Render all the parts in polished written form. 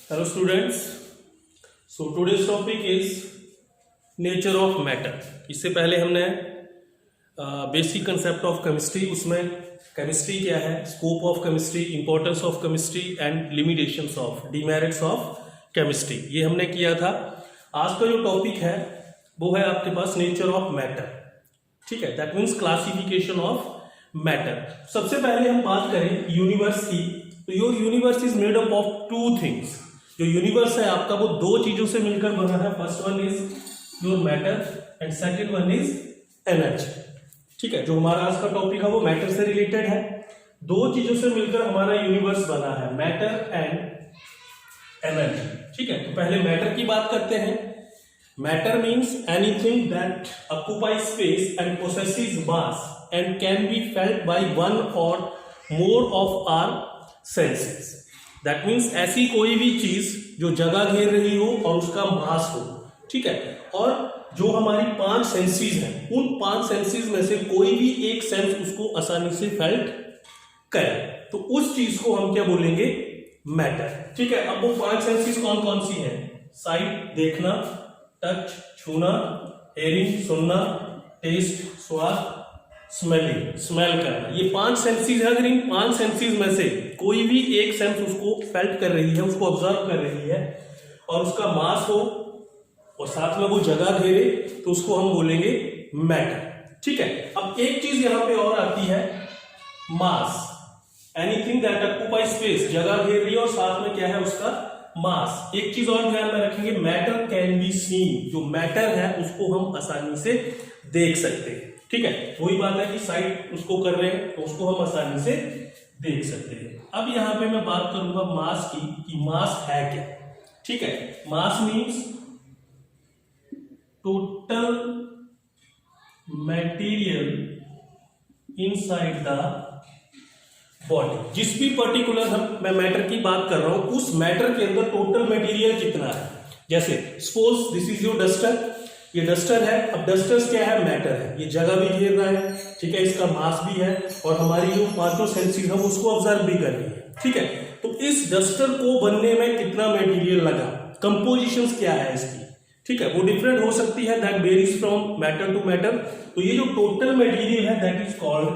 Hello students. So today's topic is nature of matter. इससे पहले हमने बेसिक कंसेप्ट ऑफ केमिस्ट्री, उसमें chemistry क्या है, scope of chemistry, importance of chemistry and limitations of demerits of chemistry, ये हमने किया था। आज का जो टॉपिक है वो है आपके पास नेचर ऑफ मैटर। ठीक है, that means classification of matter. सबसे पहले हम बात करें यूनिवर्स की, तो your universe is made up of two things. जो यूनिवर्स है आपका वो दो चीजों से मिलकर बना है। First one is your matter and second one is energy. ठीक है, जो हमारा आज का टॉपिक है वो मैटर से रिलेटेड है। दो चीजों से मिलकर हमारा यूनिवर्स बना है, मैटर एंड एनर्जी। ठीक है, तो पहले मैटर की बात करते हैं। Matter means anything that occupies space and possesses mass and can be felt by one or more of our senses. That means ऐसी कोई भी चीज जो जगह घेर रही हो और उसका मास हो। ठीक है, और जो हमारी 5 सेंसेस हैं, उन 5 सेंसेस में से कोई भी एक सेंस उसको आसानी से फेल्ट करे, तो उस चीज को हम क्या बोलेंगे, मैटर। ठीक है, अब वो 5 सेंसेस कौन कौन सी हैं? साइट देखना, टच छूना, हेयरिंग सुनना, टेस्ट स्वाद, स्मेलिंग स्मेल करना। ये 5 सेंसेस है। अगर इन 5 सेंसेस में से कोई भी एक सेंस उसको फेल्ट कर रही है, उसको ऑब्जर्व कर रही है और उसका मास हो और साथ में वो जगह घेरे, तो उसको हम बोलेंगे मैटर। ठीक है, अब एक चीज यहां पे और आती है, मास। एनीथिंग दैट ऑक्युपाइज स्पेस, जगह घेर रही है और साथ में क्या है, उसका मास। एक चीज और ध्यान में रखेंगे, मैटर कैन बी सीन। जो मैटर है उसको हम आसानी से देख सकते हैं। ठीक है, वही बात है कि साइट उसको कर रहे हैं तो उसको हम आसानी से देख सकते हैं। अब यहां पे मैं बात करूंगा मास की, कि मास है क्या। ठीक है, mass means total material inside the body. जिस भी पर्टिकुलर मैं मैटर की बात कर रहा हूं, उस मैटर के अंदर टोटल मटेरियल कितना है। जैसे suppose this is your duster, ये डस्टर है। अब डस्टर्स क्या है, मैटर है, ये जगह भी घेर रहा है। ठीक है, इसका मास भी है और हमारी जो 5 सेंसेस है वो उसको ऑब्जर्व भी कर रही है। ठीक है, तो इस डस्टर को बनने में कितना मटेरियल लगा, कंपोजिशंस क्या है इसकी। ठीक है, वो डिफरेंट हो सकती है, that varies from matter to matter. तो ये जो टोटल मटेरियल है दैट इज कॉल्ड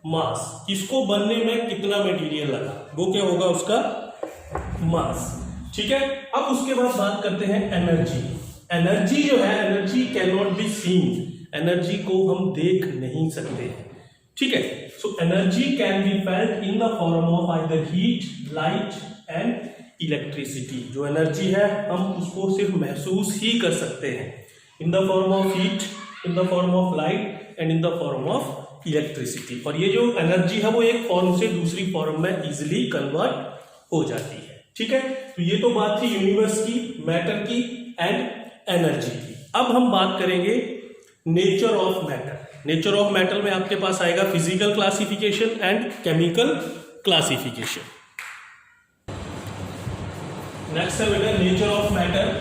मास। इसको बनने में कितना मटेरियल लगा, वो क्या होगा, उसका मास। ठीक है, अब उसके बाद बात करते हैं एनर्जी। एनर्जी जो है, energy can not be seen. Energy को हम देख नहीं सकते हैं। ठीक है, so energy can be felt in the form of either heat, light and electricity. जो एनर्जी है हम उसको सिर्फ महसूस ही कर सकते हैं, in the form of heat, in the form of light and in the form of electricity. और ये जो एनर्जी है वो एक फॉर्म से दूसरी फॉर्म में इजिली कन्वर्ट हो जाती है। ठीक है, तो ये तो बात थी यूनिवर्स की, मैटर की एंड एनर्जी की। अब हम बात करेंगे nature of matter. Nature of matter में आपके पास आएगा physical classification and chemical classification. Next है बेटा nature of matter.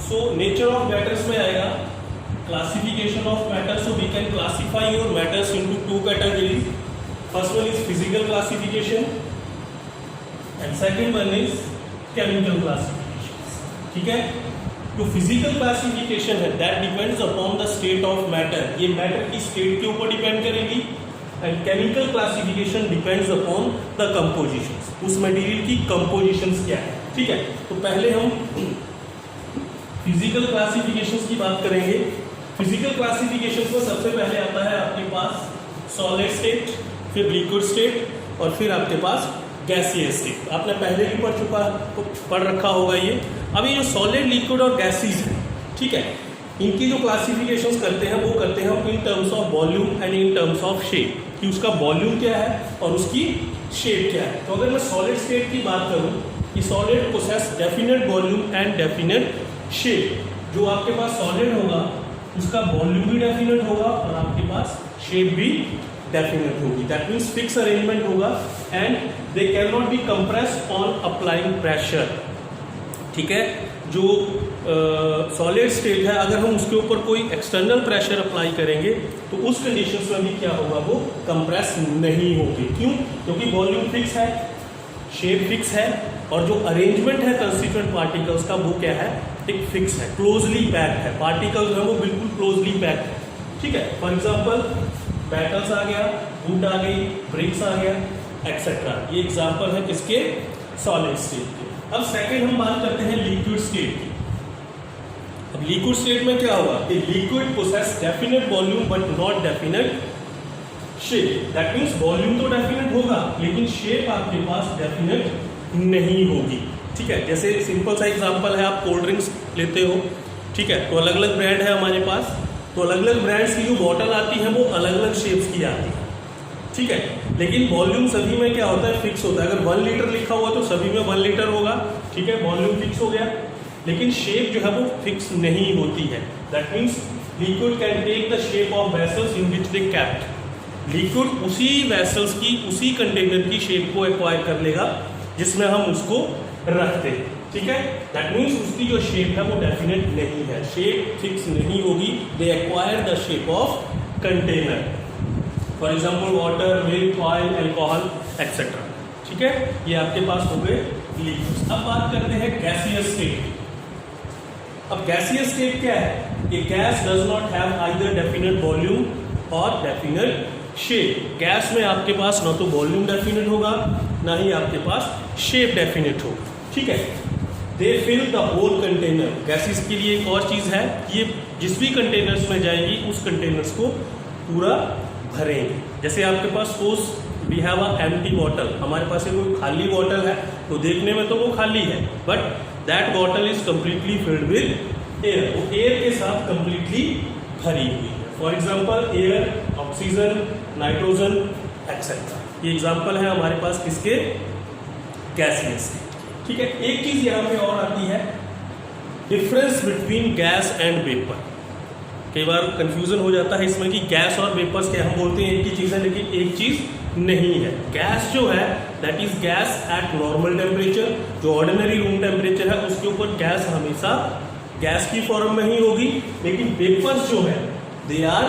So nature of matters में आएगा classification of matter. So we can classify your matters into 2 categories. First one is physical classification and second one is chemical classification. ठीक है, जो physical classification है that depends upon the state of matter. ये matter की state के ऊपर depend करेगी। And chemical classification depends upon the compositions, उस मटेरियल की कंपोजिशंस क्या है। ठीक है, तो पहले हम फिजिकल क्लासिफिकेशंस की बात करेंगे। फिजिकल क्लासिफिकेशन में सबसे पहले आता है आपके पास सॉलिड स्टेट, फिर लिक्विड स्टेट और फिर आपके पास गैसियस स्टेट। आपने पहले भी पढ़ रखा होगा ये। अब ये जो सॉलिड, लिक्विड और गैसेस है, ठीक है, इनकी जो क्लासिफिकेशंस करते हैं वो करते हैं हम in terms of volume and in terms of shape, कि उसका वॉल्यूम क्या है और उसकी शेप क्या है। तो अगर मैं सॉलिड स्टेट की बात करूं कि solid possess definite volume and definite shape. जो आपके पास सॉलिड होगा उसका वॉल्यूम भी डेफिनेट होगा और आपके पास शेप भी डेफिनेट होगी। दैट मीन्स फिक्स अरेंजमेंट होगा and they can not be compressed on applying pressure. ठीक है, जो सॉलिड स्टेट है अगर हम उसके ऊपर कोई एक्सटर्नल प्रेशर अप्लाई करेंगे तो उस कंडीशंस में भी क्या होगा, वो कंप्रेस नहीं होगी। क्यों? क्योंकि वॉल्यूम फिक्स है, शेप फिक्स है और जो अरेंजमेंट है कंस्टिट्यूएंट पार्टिकल्स का वो क्या है, एक फिक्स है, क्लोजली पैक्ड है, पार्टिकल्स है वो बिल्कुल क्लोजली पैक्ड है। ठीक है, फॉर एग्जाम्पल मेटल्स आ गया, वुड आ गई, ब्रिक्स आ गया, एक्सेट्रा। ये एग्जाम्पल है किसके, सॉलिड स्टेट के। अब सेकेंड हम बात करते हैं लिक्विड स्टेट की। अब लिक्विड स्टेट में क्या होगा, liquid possess definite volume but not definite shape. That means volume तो डेफिनेट होगा लेकिन शेप आपके पास डेफिनेट नहीं होगी। ठीक है, जैसे सिंपल सा एग्जांपल है, आप कोल्ड ड्रिंक्स लेते हो, ठीक है, तो अलग अलग ब्रांड है हमारे पास, तो अलग अलग ब्रांड्स की जो बॉटल आती है वो अलग अलग शेप्स की आती है। ठीक है, लेकिन वॉल्यूम सभी में क्या होता है, फिक्स होता है। अगर 1 लीटर लिखा हुआ तो सभी में 1 लीटर होगा। ठीक है, वॉल्यूम फिक्स हो गया, लेकिन शेप जो है वो फिक्स नहीं होती है। That means liquid can take the shape of vessels in which they kept. Liquid उसी वेसल्स की, उसी कंटेनर की शेप को एक्वायर कर लेगा जिसमें हम उसको रखते हैं। ठीक है, दैट मीन्स उसकी जो शेप है वो डेफिनेट नहीं है, शेप फिक्स नहीं होगी। They acquire the shape of container, for example water, milk, oil, alcohol etcetera. ठीक है, ये आपके पास हो गए लिक्विड्स। अब बात करते हैं गैसियस स्टेट। अब गैसियस स्टेट क्या है, ये gas does not have either definite volume और डेफिनेट शेप। गैस में आपके पास ना तो वॉल्यूम डेफिनेट होगा ना ही आपके पास शेप डेफिनेट होगा। ठीक है, they fill the whole container. Gases के लिए एक और चीज है, ये जिस भी कंटेनर्स में जाएंगी उस कंटेनर्स को पूरा भरेंगे। जैसे आपके पास suppose we have a empty bottle, हमारे पास कोई खाली बॉटल है तो देखने में तो वो खाली है, but that bottle is completely filled with air, वो एयर के साथ कंप्लीटली भरी हुई है। For example air, oxygen, nitrogen etcetera. ये एग्जाम्पल है हमारे पास किसके, गैसियस के। ठीक है, एक चीज यहां पे और आती है, difference between gas and vapour. कई बार कंफ्यूजन हो जाता है इसमें कि गैस और वेपर्स क्या, हम बोलते हैं एक ही चीज है लेकिन एक चीज नहीं है। गैस जो है that is gas at normal temperature, जो ऑर्डिनरी रूम टेम्परेचर है उसके ऊपर गैस हमेशा गैस की फॉर्म में ही होगी। लेकिन वेपर्स जो है they are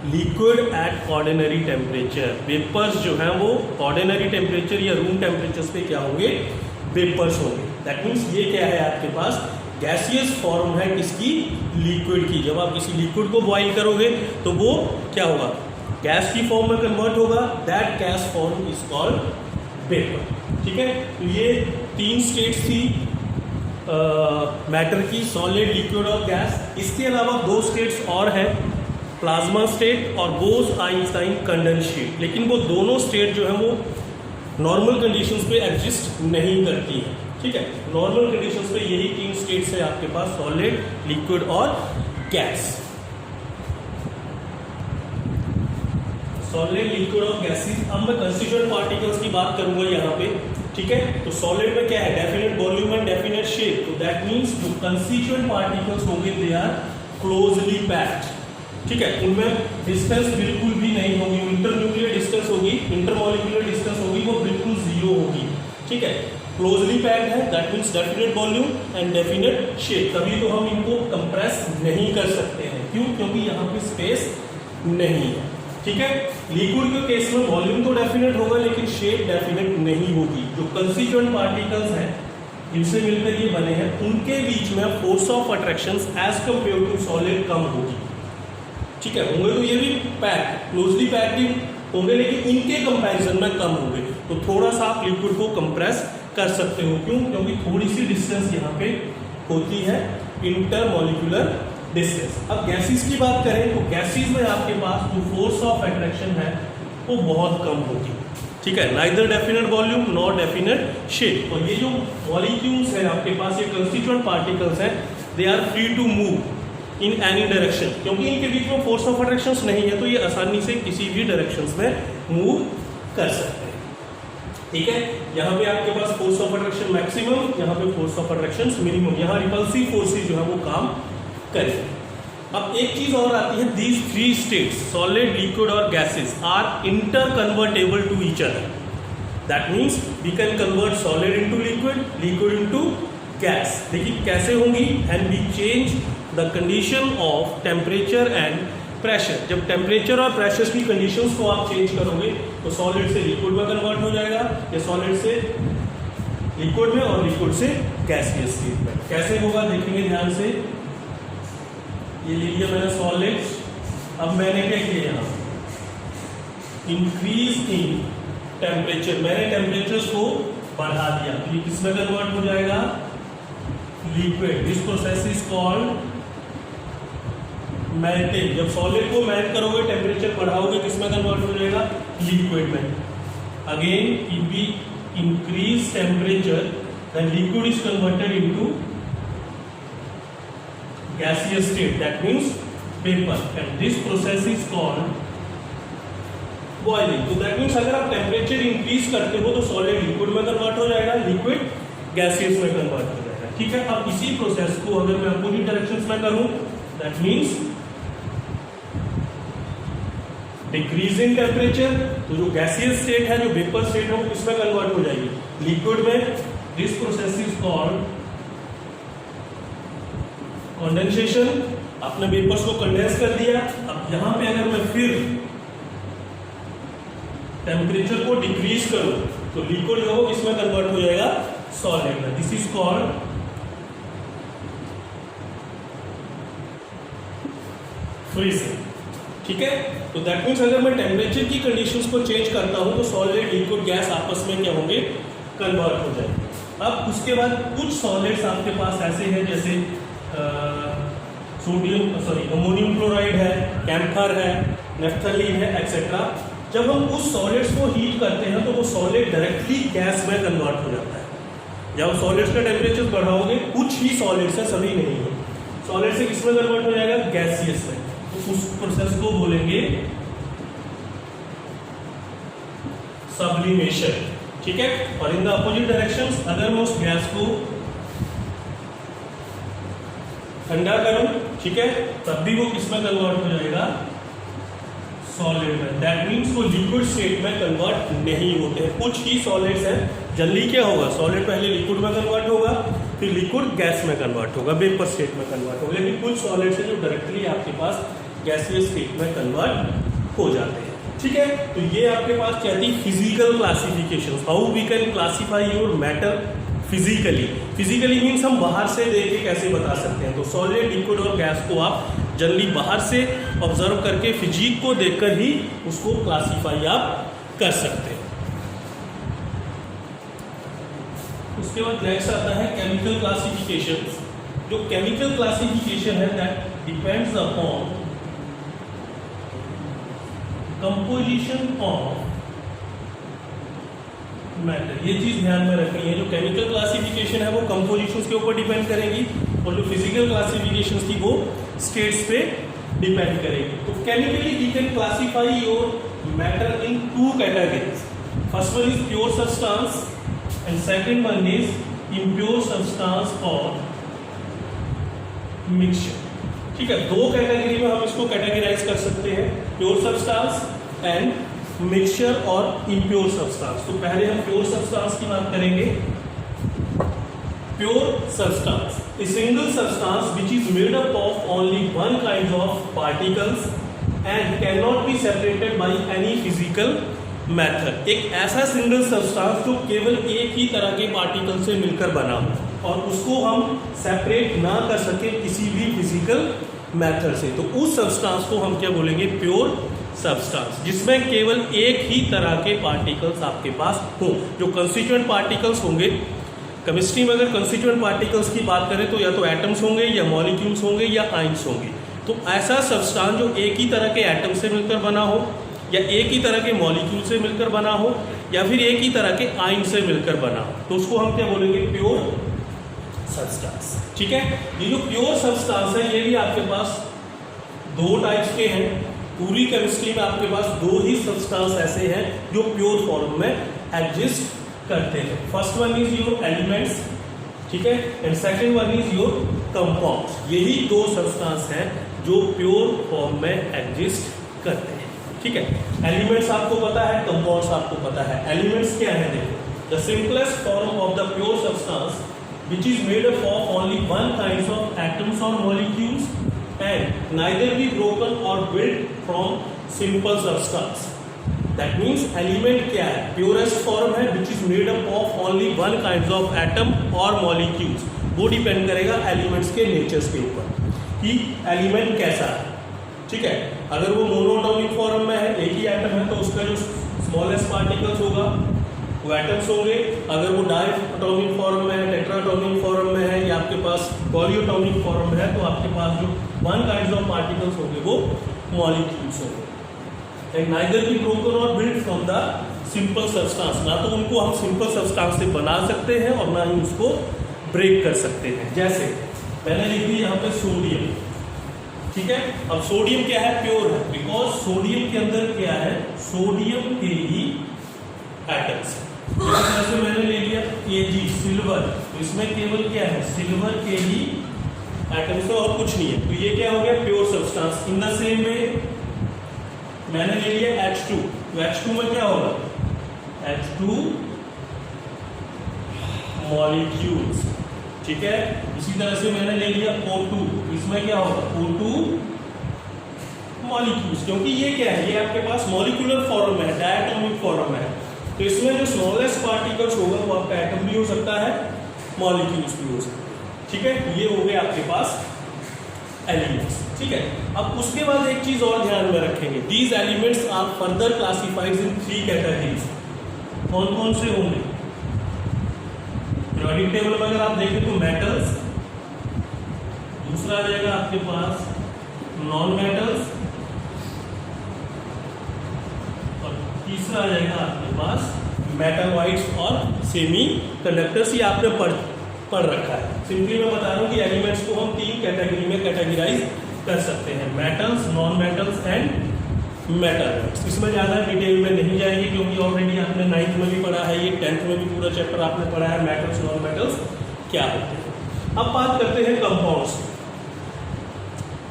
liquid at ordinary temperature. Vapours जो है वो ऑर्डिनरी टेम्परेचर या रूम टेम्परेचर पे क्या होंगे, वेपर्स होंगे। दैट मीन्स ये क्या है, आपके पास गैसियस फॉर्म है किसकी, लिक्विड की। जब आप किसी लिक्विड को बॉईल करोगे तो वो क्या होगा, गैस की फॉर्म में कन्वर्ट होगा। That gas form is called vapour. ठीक है, तो ये 3 स्टेट्स थी मैटर की, सॉलिड, लिक्विड और गैस। इसके अलावा 2 स्टेट्स और हैं, प्लाज्मा स्टेट और बोस-आइंस्टाइन कंडेंसेट। लेकिन वो दोनों स्टेट जो है वो नॉर्मल कंडीशंस पे एग्जिस्ट नहीं करती है। ठीक है, नॉर्मल कंडीशंस पे यही 3 स्टेट्स है आपके पास, सॉलिड, लिक्विड और गैस। सॉलिड, लिक्विड और गैसेस। अब मैं कंस्टिट्यूएंट पार्टिकल्स की बात करूंगा यहाँ पे। ठीक है, तो सॉलिड में क्या है, definite volume and definite shape. तो दैट मीन्स जो कंस्टिट्यूएंट पार्टिकल्स होंगे दे आर क्लोजली पैक्ड। ठीक है, उनमें डिस्टेंस बिल्कुल भी नहीं होगी, इंटरन्यूक्लियर डिस्टेंस होगी, इंटरमॉलिक्यूलर डिस्टेंस होगी, वो बिल्कुल 0 होगी। ठीक है, क्लोजली पैक्ड है, that means definite volume and definite shape. तभी तो हम इनको कंप्रेस नहीं कर सकते हैं, क्यों, क्योंकि यहाँ पे स्पेस नहीं है। ठीक है, लिक्विड के केस में वॉल्यूम तो डेफिनेट होगा लेकिन शेप डेफिनेट नहीं होगी। जो कंस्टिट्यूएंट पार्टिकल्स हैं जिनसे मिलकर ये बने हैं उनके बीच में force of attraction as compare to solid कम होगी। ठीक है, होंगे तो ये भी पैक, क्लोजली पैक्ड ही होंगे लेकिन इनके कंपैरिजन में कम होंगे। तो थोड़ा सा आप लिक्विड को कंप्रेस कर सकते हो, क्यों, क्योंकि थोड़ी सी डिस्टेंस यहाँ पे होती है, इंटरमॉलिक्यूलर डिस्टेंस। अब गैसेस की बात करें तो गैसेस में आपके पास जो फोर्स ऑफ अट्रैक्शन है वो बहुत कम होगी। ठीक है, neither definite volume not definite shape. और ये जो मॉलिक्यूल्स है आपके पास, ये कंस्टिट्यूएंट पार्टिकल्स हैं, they are free to move in any direction, क्योंकि इनके बीच में फोर्स ऑफ अट्रैक्शन नहीं है तो ये आसानी से किसी भी डायरेक्शन में मूव कर सकते हैं। ठीक है, यहाँ पे आपके पास फोर्स ऑफ अट्रैक्शन मैक्सिमम, यहाँ पे फोर्स ऑफ अट्रैक्शन मिनिमम, यहाँ रिपल्सिव फोर्सेज जो है वो काम करें। अब एक चीज और आती है, दीज 3 स्टेट्स सॉलिड, लिक्विड और gases are interconvertible to each other. That means we can convert solid into liquid, liquid into gas. देखिए कैसे होंगी, and we change the condition of temperature and pressure. जब temperature और pressure की conditions को आप change करोगे तो सॉलिड से लिक्विड में कन्वर्ट हो जाएगा या सॉलिड से लिक्विड में और लिक्विड से गैसियस स्टेट में। कैसे होगा देखेंगे ध्यान से। ये ले लिया मैंने सॉलिड्स, अब मैंने क्या किया यहाँ इंक्रीज इन टेम्परेचर, मैंने टेम्परेचर को बढ़ा दिया, तो ये किसमें कन्वर्ट हो जाएगा liquid. This process is called melting. जब सॉलिड को मेल्ट करोगे टेम्परेचर बढ़ाओगे किसमें कन्वर्ट हो जाएगा लिक्विड में। Again if we increase temperature then liquid is converted into gaseous state, that means vapor, and this process is called boiling. तो that means अगर आप टेम्परेचर इंक्रीज करते हो तो सॉलिड लिक्विड में कन्वर्ट हो जाएगा, लिक्विड गैसियस में कन्वर्ट हो जाएगा। ठीक है, अब इसी प्रोसेस को अगर मैं अपोजिट डायरेक्शंस में करूं that means decrease in temperature, तो जो गैसियस स्टेट है, जो वेपर स्टेट है, वो किसमें कन्वर्ट हो जाएगी लिक्विड में। This process is called condensation. आपने वेपर्स को कंडेंस कर दिया। अब यहां पे अगर मैं फिर टेम्परेचर को डिक्रीज करूं तो लिक्विड जो हो इसमें कन्वर्ट हो जाएगा सॉलिड में। This is called freezing. ठीक है, तो दैट मीन्स अगर मैं टेम्परेचर की कंडीशंस को चेंज करता हूं तो सॉलिड लिक्विड गैस आपस में क्या होंगे कन्वर्ट हो जाएंगे। अब उसके बाद कुछ सॉलिड्स आपके पास ऐसे हैं जैसे अमोनियम क्लोराइड है, कैम्फर है, नेफ्थलीन है एक्सेट्रा। जब हम उस सॉलिड्स को हीट करते हैं तो वो सॉलिड डायरेक्टली गैस में कन्वर्ट हो जाता है। जब सॉलिड्स का टेम्परेचर बढ़ाओगे, कुछ ही सॉलिड्स है, सभी नहीं है, सॉलिड से किसमें कन्वर्ट हो जाएगा गैसियस में, तो उस प्रोसेस को बोलेंगे सब्लिमेशन। ठीक है, और इन द अपोजिट डायरेक्शंस अगर मैं उस गैस को ठंडा करूं, ठीक है, तब भी वो किसमें कन्वर्ट हो जाएगा सॉलिड में। दैट मीन्स वो लिक्विड स्टेट में कन्वर्ट नहीं होते हैं। कुछ ही सॉलिड्स हैं, जनरली क्या होगा सॉलिड पहले लिक्विड में कन्वर्ट होगा, फिर लिक्विड गैस में कन्वर्ट होगा, वेपर स्टेट में कन्वर्ट होगा। लेकिन कुछ सॉलिड्स हैं जो डायरेक्टली आपके पास गैसियस स्टेट में कन्वर्ट हो जाते हैं। ठीक है, तो ये आपके पास क्या थी physical classification, how we can classify your matter physically. Physically means हम बाहर से देख के कैसे बता सकते हैं, तो सॉलिड लिक्विड और गैस को आप जनरली बाहर से ऑब्जर्व करके फिजिक को देखकर ही उसको क्लासीफाई आप कर सकते हैं। उसके बाद नेक्स्ट आता है केमिकल क्लासिफिकेशन। जो केमिकल क्लासिफिकेशन है that depends upon composition of matter. ये चीज ध्यान में रखनी है, जो केमिकल क्लासिफिकेशन है वो कंपोजिशंस के ऊपर डिपेंड करेगी और जो फिजिकल क्लासिफिकेशंस थी वो स्टेट्स पे डिपेंड करेगी। तो chemically we can classify your matter in two categories. First one is pure substance and second one is impure substance और मिक्सचर। ठीक है, दो कैटेगरी में हम इसको कैटेगराइज कर सकते हैं, प्योर सब्सटेंस एंड मिक्सचर और इम्प्योर सब्सटेंस। तो पहले हम प्योर सब्सटेंस की बात करेंगे। Pure substance a single substance which is made up of only one kind of particles and can not be separated by any physical method. एक ऐसा single substance जो केवल एक ही तरह के पार्टिकल से मिलकर बना हो और उसको हम सेपरेट ना कर सके किसी भी फिजिकल मेथड से, तो उस सब्सटेंस को हम क्या बोलेंगे प्योर सब्सटेंस, जिसमें केवल एक ही तरह के पार्टिकल्स आपके पास हो। जो कंस्टिट्यूएंट पार्टिकल्स होंगे, केमिस्ट्री में अगर कंस्टिट्यूएंट पार्टिकल्स की बात करें तो या तो एटम्स होंगे या मॉलिक्यूल्स होंगे या आइंस होंगे। तो ऐसा सब्सटेंस जो एक ही तरह के एटम से मिलकर बना हो या एक ही तरह के मॉलिक्यूल से मिलकर बना हो या फिर एक ही तरह के आयन से मिलकर बना हो, तो उसको हम क्या बोलेंगे प्योर सब्सटेंस। ठीक है, ये जो प्योर सब्सटेंस है ये भी आपके पास दो टाइप्स के हैं। पूरी केमिस्ट्री में आपके पास दो ही सब्सटेंस ऐसे हैं जो प्योर फॉर्म में एग्जिस्ट करते हैं। First one is your elements, ठीक है, and second one is your compounds. यही दो सब्सटेंस हैं जो प्योर फॉर्म में एग्जिस्ट करते हैं। ठीक है, एलिमेंट्स आपको पता है, कंपाउंड्स आपको पता है। एलिमेंट्स क्या है देखो, the simplest form of the pure substance which is made up of only one kinds of atoms or molecules and neither be broken or built from simple substance. That means element क्या है, purest form है which is made up of only one kind of atom और molecules. वो depend करेगा elements के natures के ऊपर कि एलिमेंट कैसा है, ठीक है। अगर वो मोनोएटॉमिक फॉर्म में है, एक ही एटम है, तो उसका जो स्मॉलेस्ट पार्टिकल्स होगा वो एटम्स होंगे। अगर वो डायटोमिक फॉर्म में है, टेट्राटोमिक फॉर्म में है, या आपके पास पॉलीएटॉमिक फॉर्म में है, तो आपके पास जो वन काइंड ऑफ पार्टिकल्स होंगे वो मॉलिक्यूल्स होंगे। एंड नाइदर बी ब्रोकन और build from the simple substance, ना तो उनको हम सिंपल सब्सटेंस से बना सकते हैं और ना ही उसको ब्रेक कर सकते हैं। जैसे मैंने लिख दिया यहाँ पे सोडियम, ठीक है। अब सोडियम क्या है, प्योर है, बिकॉज सोडियम के अंदर क्या है, सोडियम के ही एटम्स। इस तरह से मैंने ले लिया Ag सिल्वर, तो इसमें केवल क्या है, सिल्वर के ही एटम्स है और कुछ नहीं है, तो ये क्या हो गया, pure substance. In the same way मैंने ले लिया H2, तो H2 में क्या होगा, H2 मॉलिक्यूल्स, ठीक है। इसी तरह से मैंने ले लिया O2, इसमें क्या होगा, O2 मॉलिक्यूल्स, क्योंकि ये क्या है, ये आपके पास मॉलिक्यूलर फॉर्म है, डायटोमिक फॉर्म है, तो इसमें जो स्मॉलेस्ट पार्टिकल्स होगा वो आपका एटम भी हो सकता है, मॉलिक्यूल्स भी हो सकते हैं, ठीक है। ये हो गए आपके पास एलिमेंट्स, ठीक है। अब उसके बाद एक चीज और ध्यान में रखेंगे, these elements are further classified in 3 categories. कौन कौन से होंगे, पीरियोडिक टेबल में अगर आप देखें तो मेटल्स, दूसरा आ जाएगा आपके पास नॉन मेटल्स, और तीसरा आ जाएगा आपके पास मेटालॉइड्स और सेमी कंडक्टर्स। ये आपने पढ़ रखा है। सिंपली मैं बता रहा हूँ कि एलिमेंट्स को हम 3 कैटेगरी में कैटेगराइज कर सकते हैं, metals, non metals and metalloids. इसमें ज़्यादा डिटेल में नहीं जाएंगे क्योंकि ऑलरेडी आपने 9th में भी पढ़ा है, ये 10th में भी पूरा चैप्टर आपने पढ़ा है, मेटल्स नॉन मेटल्स क्या होते हैं। अब बात करते हैं कंपाउंड्स,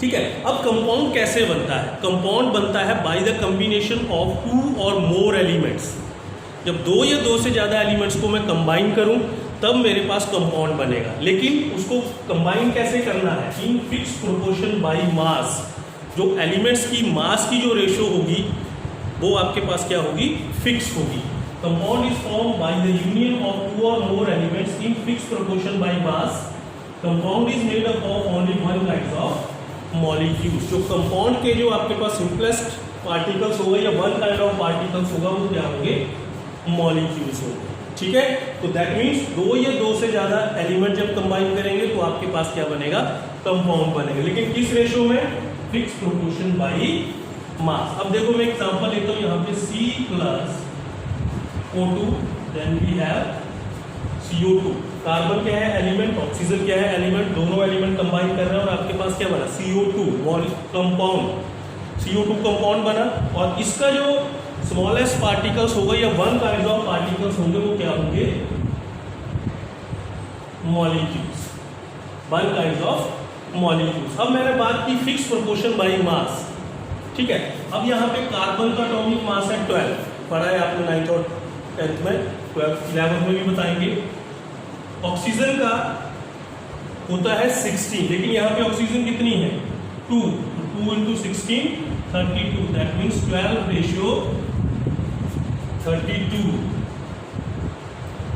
ठीक है। अब कंपाउंड कैसे बनता है, कंपाउंड बनता है बाय द कॉम्बिनेशन ऑफ 2 और मोर एलिमेंट्स। जब 2 या 2 से ज़्यादा एलिमेंट्स को मैं कंबाइन करूं तब मेरे पास कंपाउंड बनेगा, लेकिन उसको कंबाइन कैसे करना है, इन फिक्स प्रोपोर्शन बाय मास। जो एलिमेंट्स की मास की जो रेशो होगी वो आपके पास क्या होगी, फिक्स होगी। Compound is form by the union of 2 और more elements in fix proportion by mass. Compound is made up of only one kind of molecules. जो कंपाउंड के जो आपके पास सिंपलेस्ट पार्टिकल्स होगा या वन काइंड ऑफ पार्टिकल्स होगा वो क्या होंगे, मॉलिक्यूल्स होंगे, ठीक है। तो दैट मीन्स 2 या 2 से ज्यादा एलिमेंट जब कंबाइन करेंगे तो आपके पास क्या बनेगा, कंपाउंड बनेगा, लेकिन किस रेशो में, फिक्स प्रोपोर्शन बाय मास। अब देखो मैं एग्जांपल लेता हूं, यहाँ पे C+O2, then we have CO2। Carbon क्या है, एलिमेंट, ऑक्सीजन क्या है, एलिमेंट, दोनों एलिमेंट कंबाइन कर रहे हैं और आपके पास क्या बना, CO2 कंपाउंड, CO2 कंपाउंड बना। और इसका जो स्मॉलेस्ट पार्टिकल्स होगा या वन काइंड ऑफ पार्टिकल्स होंगे वो क्या होंगे, molecules, one kind of molecules. अब मैंने बात की फिक्स प्रोपोर्शन बाय मास, ठीक है। अब यहाँ पे कार्बन का एटॉमिक मास है 12, पढ़ा है आपने 9th और 10th में, 11th में भी बताएंगे। ऑक्सीजन का होता है 16, लेकिन यहाँ पे ऑक्सीजन कितनी है, 2 × 16 32, दैट मीन्स 12 रेशियो 32।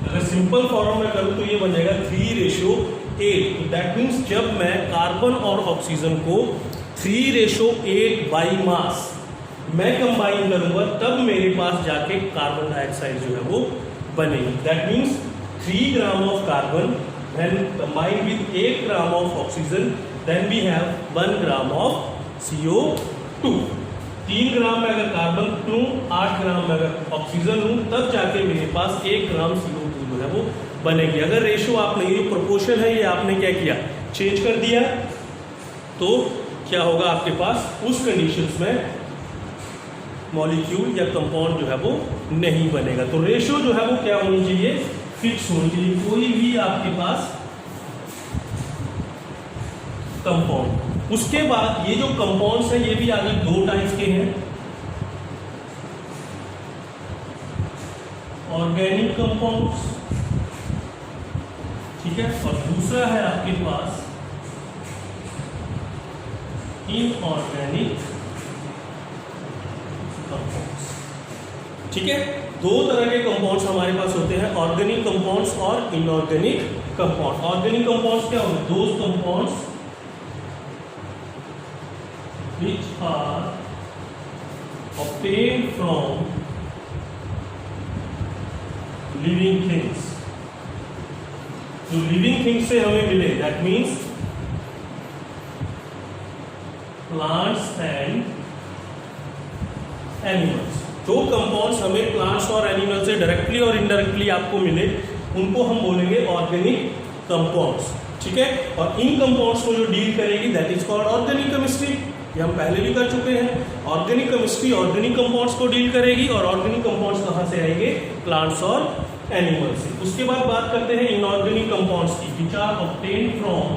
अगर सिंपल फॉर्म में करूं तो ये बन जाएगा 3:8। दैट मीन्स जब मैं कार्बन और ऑक्सीजन को 3:8 बाई मास मैं कंबाइन करूंगा तब मेरे पास जाके कार्बन डाइऑक्साइड जो है वो बनेगी। That means 3 gram of carbon when combined with 8 gram of oxygen, then we have 1 gram of CO2। 3 ग्राम में अगर कार्बन लूँ, 8 ग्राम में अगर ऑक्सीजन लूँ, तब जाके मेरे पास 1 ग्राम CO2 जो है वो बनेगी। अगर रेशो आपने ये प्रोपोर्शन है ये आपने क्या किया, चेंज कर दिया, तो क्या होगा आपके पास उस कंडीशंस में मॉलिक्यूल या कंपाउंड जो है वो नहीं बनेगा। तो रेशो जो है वो क्या होनी चाहिए, फिक्स होनी चाहिए। कोई भी आपके पास कंपाउंड, उसके बाद ये जो कंपाउंड्स हैं ये भी आगे 2 टाइप्स के हैं, ऑर्गेनिक कंपाउंड्स, ठीक है, और दूसरा है आपके पास इनऑर्गेनिक कंपाउंड्स। ठीक है, दो तरह के कंपाउंड्स हमारे पास होते हैं, ऑर्गेनिक कंपाउंड्स और इनऑर्गेनिक कंपाउंड। ऑर्गेनिक कंपाउंड्स क्या होते हैं? Those compounds which are obtained from living things। जो लिविंग थिंग्स से हमें मिले, that means plants and animals. जो कंपाउंड्स हमें प्लांट्स और एनिमल्स से डायरेक्टली और इनडायरेक्टली आपको मिले, उनको हम बोलेंगे ऑर्गेनिक कंपाउंड्स। ठीक है, और इन कंपाउंड्स को जो डील करेगी that is called organic chemistry. ये हम पहले भी कर चुके हैं। ऑर्गेनिक केमिस्ट्री ऑर्गेनिक कंपाउंड्स को डील करेगी, और ऑर्गेनिक कंपाउंड्स कहाँ से आएंगे? प्लांट्स और एनिमल्स से। उसके बाद बात करते हैं इनऑर्गेनिक कंपाउंड्स की, which are obtained from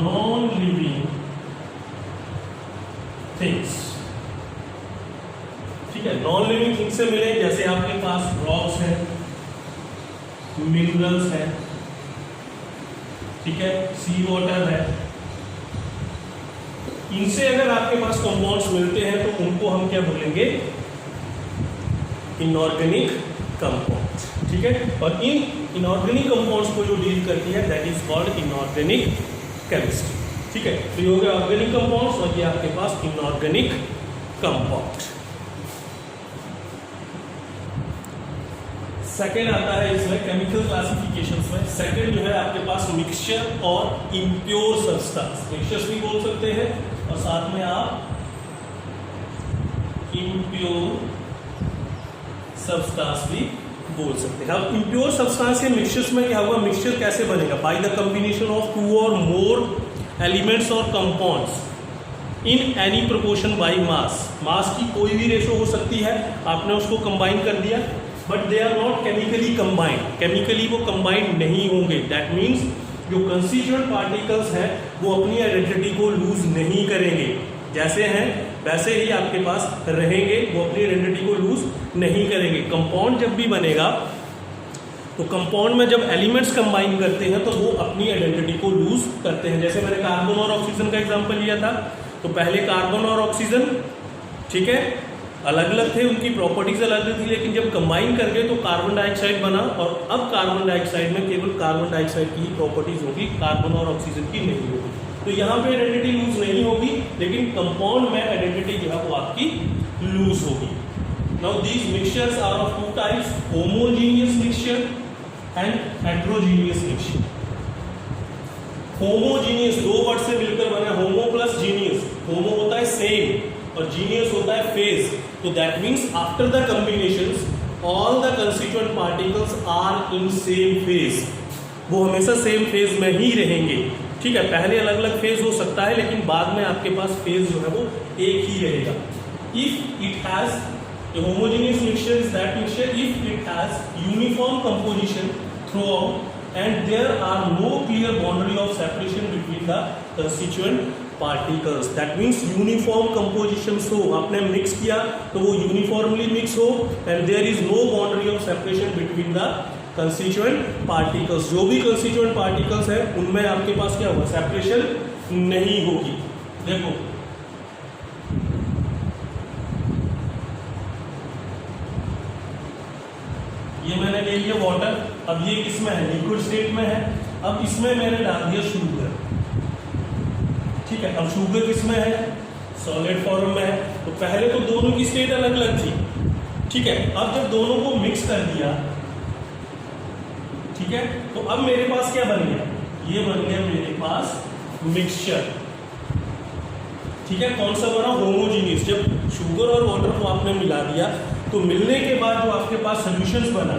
non living things. ठीक है, नॉन लिविंग थिंग्स से मिले, जैसे आपके पास रॉक्स हैं, मिनरल्स है, ठीक है, सी वाटर है। इनसे अगर आपके पास कंपाउंड्स मिलते हैं तो उनको हम क्या बोलेंगे? Inorganic compounds. ठीक है, और इन इनऑर्गेनिक कंपाउंड्स को जो डील करती है that is called inorganic chemistry. ठीक है, तो ये हो गया ऑर्गेनिक कंपाउंड्स, और ये आपके पास इनऑर्गेनिक कंपाउंड। सेकेंड आता है इसमें केमिकल क्लासिफिकेशन में। सेकेंड जो है आपके पास मिक्सचर और इम्प्योर सब्सटेंस, मिक्सचर्स भी बोल सकते हैं और साथ में आप इम्प्योर सब्सटेंस भी बोल सकते हैं। अब इम्प्योर सब्सटेंस के मिक्सचर्स में क्या होगा? मिक्सचर कैसे बनेगा? By the combination of two और मोर एलिमेंट्स और compounds in any proportion by mass. Mass की कोई भी रेशो हो सकती है, आपने उसको कंबाइन कर दिया, but they are not chemically combined. Chemically वो कंबाइंड नहीं होंगे। दैट मीन्स जो कंस्टिट्यूएंट पार्टिकल्स हैं वो अपनी आइडेंटिटी को लूज नहीं करेंगे, जैसे हैं वैसे ही आपके पास रहेंगे, वो अपनी आइडेंटिटी को लूज नहीं करेंगे। कंपाउंड जब भी बनेगा तो कंपाउंड में जब एलिमेंट्स कंबाइन करते हैं तो वो अपनी आइडेंटिटी को लूज करते हैं। जैसे मैंने कार्बन और ऑक्सीजन का एग्जांपल लिया था, तो पहले कार्बन और ऑक्सीजन, ठीक है, अलग अलग थे, उनकी प्रॉपर्टीज अलग थी, लेकिन जब कंबाइन कर गए तो कार्बन डाइऑक्साइड बना, और अब कार्बन डाइऑक्साइड में केवल कार्बन डाइऑक्साइड की ही प्रॉपर्टीज होगी, कार्बन और ऑक्सीजन की नहीं होगी। तो यहाँ पे आइडेंटिटी लूज नहीं होगी, लेकिन कंपाउंड में आइडेंटिटी जो है वो आपकी लूज होगी। Now these mixtures are of two types, homogeneous mixture and heterogeneous mixture. Homogeneous दो वर्ड से मिलकर बना, होमो प्लस जीनियस। होमो होता है सेम और जीनियस होता है फेज। तो that means after the combinations all the constituent particles are in same phase. वो हमेशा सेम फेज में ही रहेंगे। ठीक है, पहले अलग अलग फेज हो सकता है, लेकिन बाद में आपके पास फेज जो है वो एक ही रहेगा। If it has a homogeneous mixture is that mixture if it has uniform composition throughout and there are no clear boundary of separation between the constituent particles। that means uniform composition, so आपने mix किया तो वो uniformly mix हो and there is no boundary of separation between the constituent particles। जो भी constituent particles है उनमें आपके पास क्या होगा? separation नहीं होगी। देखो ये मैंने ले लिया वाटर, अब ये किसमें है? लिक्विड स्टेट में है। अब इसमें मैंने डाल दिया शुगर। ठीक है, अब शुगर किसमें है? सॉलिड फॉर्म में है। तो पहले तो दोनों की स्टेट अलग अलग थी। ठीक है, अब जब दोनों को मिक्स कर दिया, ठीक है, तो अब मेरे पास क्या बन गया? ये बन गया मेरे पास मिक्सचर। ठीक है, कौन सा बना? होमोजीनियस। जब शुगर और वाटर को आपने मिला दिया तो मिलने के बाद जो आपके पास सॉल्यूशंस बना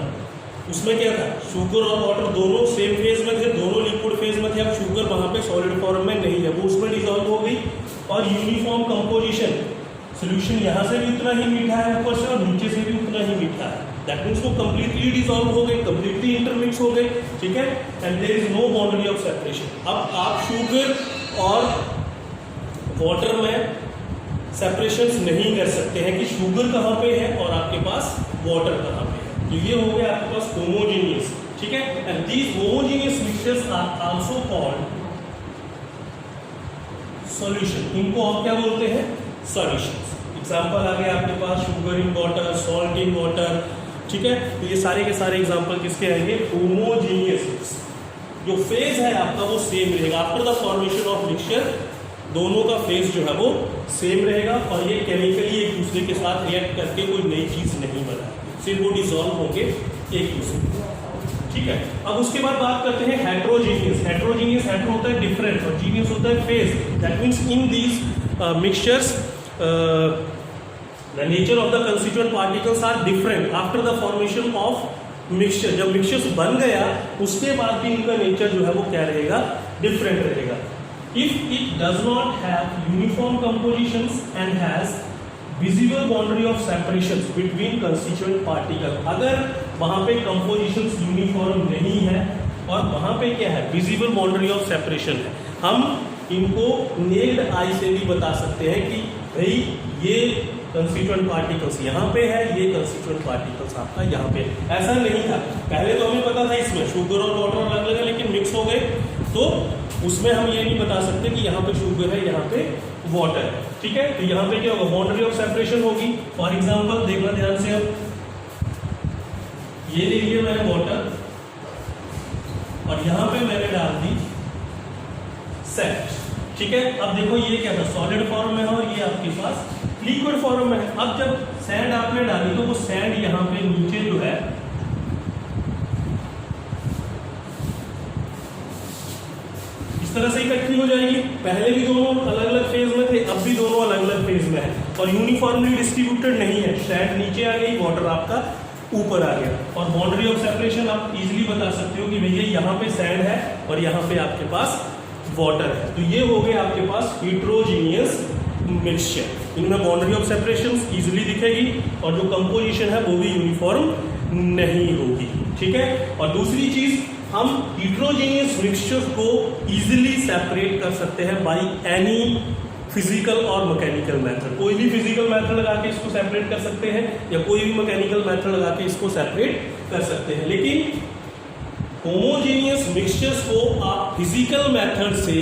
उसमें क्या था? शुगर और वाटर दोनों सेम फेज में थे, दोनों लिक्विड फेज में थे। अब शुगर वहां पे सॉलिड फॉर्म में नहीं है, वो उसमें डिसॉल्व हो गई और यूनिफॉर्म कंपोजिशन, सॉल्यूशन यहाँ से भी उतना ही मीठा है ऊपर से और नीचे से भी उतना ही मीठा है। दैट मीन्स वो कंप्लीटली डिसॉल्व हो गए, कंप्लीटली इंटरमिक्स हो गए। ठीक है, and there is no boundary of separation. अब आप शुगर और वाटर में सेपरेशंस नहीं कर सकते हैं कि शुगर कहाँ पे है और आपके पास वाटर कहाँ पे है। तो ये हो गया आपके पास होमोजीनियस। ठीक है, and these homogeneous mixtures are also called solution, इनको आप क्या बोलते हैं, सॉल्यूशंस। एग्जांपल आ गया आपके पास, sugar in water, salt in water, ठीक है। तो ये सारे के सारे एग्जांपल किसके आएंगे, होमोजेनियस। जो फेज है आपका वो सेम रहेगा after the formation of mixture, दोनों का फेज जो है वो सेम रहेगा और ये केमिकली एक दूसरे के साथ रिएक्ट करके कोई नई चीज नहीं बना, सिर्फ वो डिसॉल्व होंगे एक दूसरे, ठीक है। अब उसके बाद बात करते हैं हेट्रोजीनियस। हेट्रोजीनियस, हेट्रो होता है डिफरेंट और जीनियस होता है phase. That means in these mixtures the nature of the constituent particles are different after the formation of mixture. जब मिक्सचर्स बन गया उसके बाद भी इनका नेचर जो है वो क्या रहेगा, डिफरेंट रहेगा। If it does not have uniform compositions and has visible boundary of separation between constituent particle, अगर वहां पे कंपोजिशंस यूनिफॉर्म नहीं है और वहां पे क्या है, विजिबल बाउंड्री ऑफ सेपरेशन है, हम इनको नेक्ड आई से भी बता सकते हैं कि भाई ये कंस्टिट्यूएंट पार्टिकल्स यहाँ पे है, ये कंस्टिट्यूएंट पार्टिकल्स आपका यहाँ पे। ऐसा नहीं था पहले, तो हमें पता था इसमें शुगर और वाटर अलग अलग है, लेकिन मिक्स हो गए तो उसमें हम ये नहीं बता सकते कि यहाँ पे शुगर है, यहाँ पे वाटर है, ठीक है। तो यहाँ पे क्या होगा, बाउंड्री ऑफ सेपरेशन होगी। फॉर एग्जांपल देखना ध्यान से, अब ये ले लिया मैंने वाटर और यहाँ पे मैंने डाल दी सैंड, ठीक है। अब देखो ये क्या था, सॉलिड फॉर्म में है और ये आपके पास लिक्विड फॉर्म में है। अब जब सैंड आपने डाली तो वो सैंड यहाँ पे नीचे जो है इस तरह से इकट्ठी हो जाएगी। पहले भी दोनों अलग अलग फेज में थे, अब भी दोनों अलग अलग फेज में है और यूनिफॉर्मली डिस्ट्रीब्यूटेड नहीं है। सैंड नीचे आ गई, वाटर आपका ऊपर आ गया। और बाउंड्री ऑफ सेपरेशन आप इजीली बता सकते हो कि भैया यहाँ पे सैंड है और यहाँ पे आपके पास वाटर है। तो ये हो गए आपके पास हेट्रोजीनियस मिक्सचर। इनमें बाउंड्री ऑफ सेपरेशन इजीली दिखेगी और जो कंपोजिशन है वो भी यूनिफॉर्म नहीं होगी, ठीक है। और दूसरी चीज, हम हेट्रोजीनियस मिक्सचर को इजीली सेपरेट कर सकते हैं बाय एनी फिजिकल और मैकेनिकल मेथड। कोई भी फिजिकल मेथड लगा के इसको सेपरेट कर सकते हैं या कोई भी मैकेनिकल मेथड लगा के इसको सेपरेट कर सकते हैं, लेकिन होमोजेनियस मिक्सचर्स को आप फिजिकल मेथड से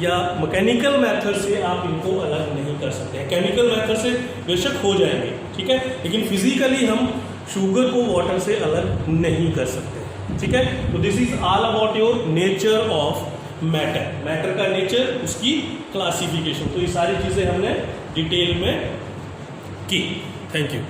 या मैकेनिकल मेथड से आप इनको अलग नहीं कर सकते हैं। केमिकल मेथड से बेशक हो जाएंगे, ठीक है, लेकिन फिजिकली हम शुगर को वाटर से अलग नहीं कर सकते, ठीक है। तो this is all about your nature of matter, matter का नेचर, उसकी क्लासिफिकेशन। तो ये सारी चीजें हमने डिटेल में की। Thank you.